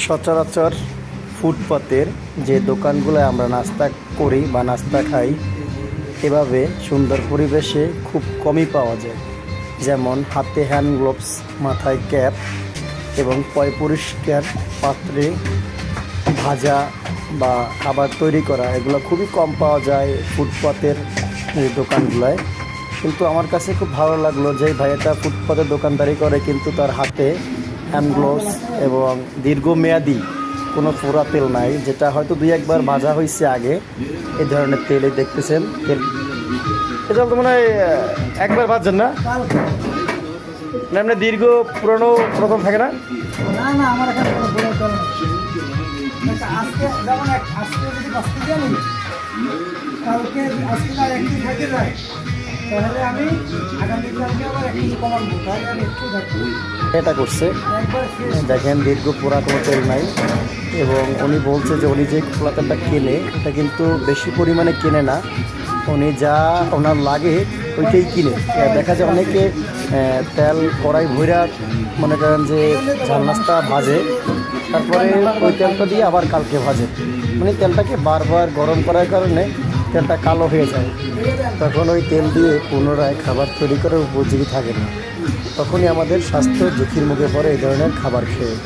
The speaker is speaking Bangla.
সচরাচর ফুটপাতের যে দোকানগুলো আমরা নাস্তা করি বা নাস্তা খাই এভাবে সুন্দর পরিবেশে খুব কমই পাওয়া যায়। যেমন হাতে হ্যান্ড গ্লোভস, মাথায় ক্যাপ এবং পরিষ্কার পাত্রে ভাজা বা খাবার তৈরি করা, এগুলো খুবই কম পাওয়া যায় ফুটপাতের দোকানগুলোয়। কিন্তু আমার কাছে খুব ভালো লাগলো যে ভাইয়াটা ফুটপাতের দোকানদারি করে কিন্তু তার হাতে হ্যান্ড গ্লোভস এবং দীর্ঘমেয়াদী কোনো পোড়া তেল নাই, যেটা হয়তো দুই একবার ভাজা হয়েছে আগে। এই ধরনের তেলে দেখতেছেন তেল, এটা তো মনে হয় একবার ভাজছেন না, এমনি দীর্ঘ পুরনো প্রথম থাকে না। না না, আমার এখানে কোনো পুরো তেল নেই। আজকে যেমন আজকে যদি 5 কেজি আনি, কালকে আজকে আর 1 কেজি থাকে যায়, তাহলে আমি আগামীকালকে আবার 1 কেজি কমাবো, তাহলে আমি একটু থাকবো। এটা করছে একবার ফ্রেশ দেখেন, দীর্ঘ পোড়া কোনো তেল নাই। এবং উনি বলছে যে উনি যে খোলা তেলটা কেনে এটা কিন্তু বেশি পরিমাণে কেনে না, উনি যা ওনার লাগে ওইটাই কিনে। দেখা যায় অনেকে তেল কড়াই ভইরা মনে করেন যে ঝাল নাস্তা ভাজে, তারপরে ওই তেলটা দিয়ে আবার কালকে ভাজে, মানে তেলটাকে বারবার গরম করার কারণে তেলটা কালো হয়ে যায়। তখন ওই তেল দিয়ে পুনরায় খাবার তৈরি করার উপযোগী থাকে না, তখনই আমাদের স্বাস্থ্য ঝুঁকির মুখে পড়ে এই ধরনের খাবার খেয়ে।